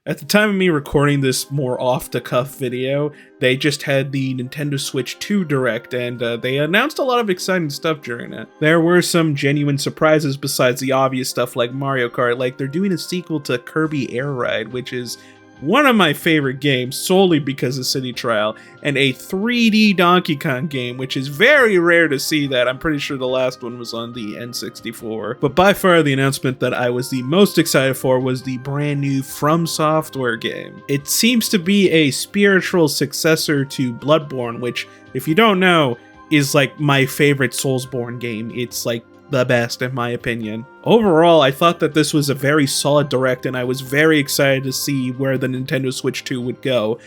At the time of me recording this more off-the-cuff video, they just had the Nintendo Switch 2 Direct, and they announced a lot of exciting stuff during it. There were some genuine surprises besides the obvious stuff like Mario Kart, like they're doing a sequel to Kirby Air Ride, which is one of my favorite games solely because of City Trial, and a 3D Donkey Kong game, which is very rare to see that. I'm pretty sure the last one was on the N64. But by far the announcement that I was the most excited for was the brand new From Software game. It seems to be a spiritual successor to Bloodborne, which, if you don't know, is like my favorite Soulsborne game. It's like the best in my opinion. Overall, I thought that this was a very solid Direct, and I was very excited to see where the Nintendo Switch 2 would go.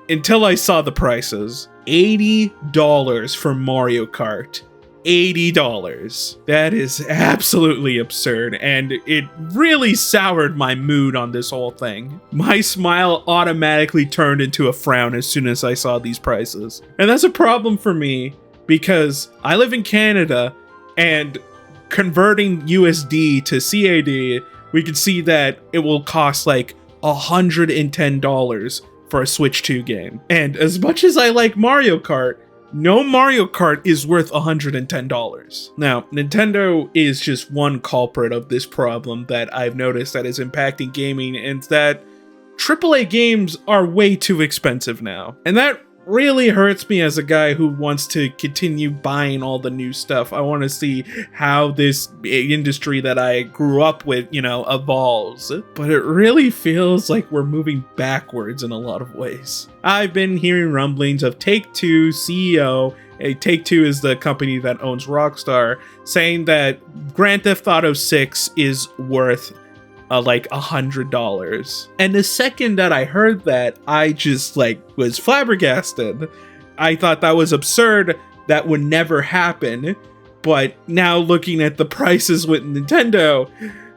Until I saw the prices. $80 for Mario Kart. $80. That is absolutely absurd, and it really soured my mood on this whole thing. My smile automatically turned into a frown as soon as I saw these prices. And that's a problem for me, because I live in Canada, and converting USD to CAD, we can see that it will cost like $110 for a Switch 2 game. And as much as I like Mario Kart, no Mario Kart is worth $110. Now, Nintendo is just one culprit of this problem that I've noticed that is impacting gaming, and that AAA games are way too expensive now. And that really hurts me as a guy who wants to continue buying all the new stuff. I want to see how this industry that I grew up with, evolves. But it really feels like we're moving backwards in a lot of ways. I've been hearing rumblings of Take-Two CEO, Take-Two is the company that owns Rockstar, saying that Grand Theft Auto 6 is worth like $100. And the second that I heard that, I just was flabbergasted. I thought that was absurd. That would never happen. But now looking at the prices with Nintendo,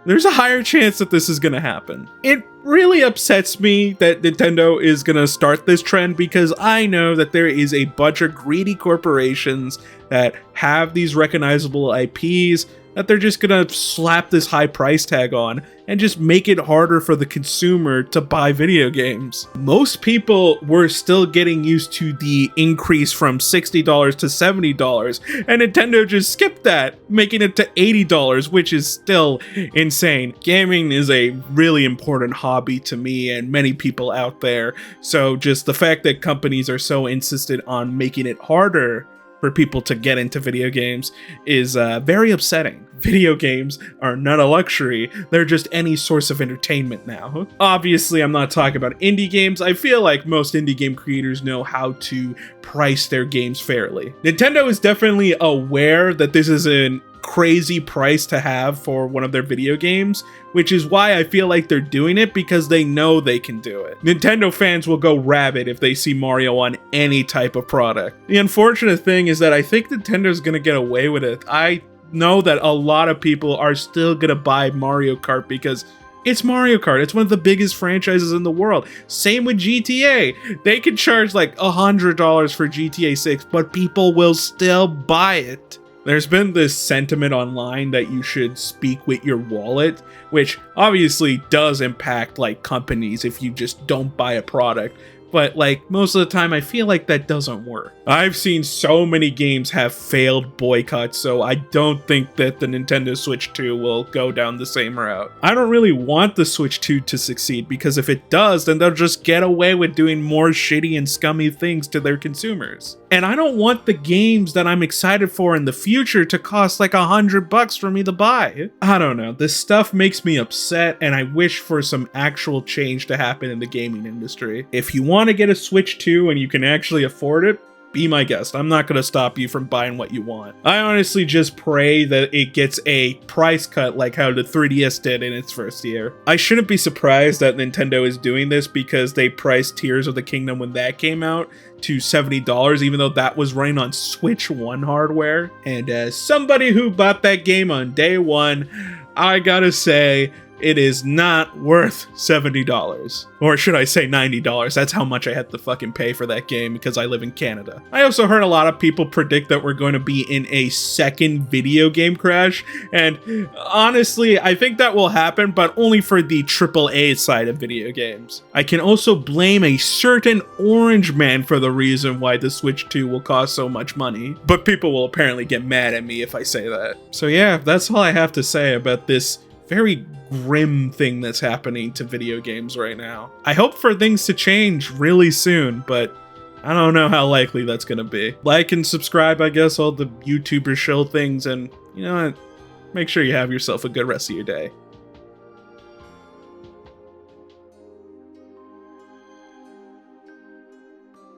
there's a higher chance that this is gonna happen. It really upsets me that Nintendo is gonna start this trend, because I know that there is a bunch of greedy corporations that have these recognizable IPs that they're just gonna slap this high price tag on and just make it harder for the consumer to buy video games. Most people were still getting used to the increase from $60 to $70, and Nintendo just skipped that, making it to $80, which is still insane. Gaming is a really important hobby to me and many people out there, so just the fact that companies are so insistent on making it harder for people to get into video games is very upsetting. Video games are not a luxury, they're just any source of entertainment now. Obviously, I'm not talking about indie games. I feel like most indie game creators know how to price their games fairly. Nintendo is definitely aware that this is a crazy price to have for one of their video games, which is why I feel like they're doing it, because they know they can do it. Nintendo fans will go rabid if they see Mario on any type of product. The unfortunate thing is that I think Nintendo's gonna get away with it. I know that a lot of people are still gonna buy Mario Kart because it's Mario Kart. It's one of the biggest franchises in the world. Same with GTA. They can charge like $100 for GTA 6, but people will still buy it. There's been this sentiment online that you should speak with your wallet, which obviously does impact companies if you just don't buy a product. But most of the time, I feel like that doesn't work. I've seen so many games have failed boycotts, so I don't think that the Nintendo Switch 2 will go down the same route. I don't really want the Switch 2 to succeed, because if it does, then they'll just get away with doing more shitty and scummy things to their consumers. And I don't want the games that I'm excited for in the future to cost $100 for me to buy. I don't know, this stuff makes me upset, and I wish for some actual change to happen in the gaming industry. If you want to get a Switch 2 and you can actually afford it, be my guest. I'm not going to stop you from buying what you want. I honestly just pray that it gets a price cut like how the 3DS did in its first year. I shouldn't be surprised that Nintendo is doing this, because they priced Tears of the Kingdom when that came out to $70, even though that was running on Switch 1 hardware. And as somebody who bought that game on day one, I gotta say, it is not worth $70. Or should I say $90? That's how much I had to fucking pay for that game because I live in Canada. I also heard a lot of people predict that we're going to be in a second video game crash, and honestly, I think that will happen, but only for the AAA side of video games. I can also blame a certain orange man for the reason why the Switch 2 will cost so much money, but people will apparently get mad at me if I say that. So yeah, that's all I have to say about this very grim thing that's happening to video games right now. I hope for things to change really soon, but I don't know how likely that's gonna be. Like and subscribe, I guess, all the YouTuber show things, and you know what? Make sure you have yourself a good rest of your day.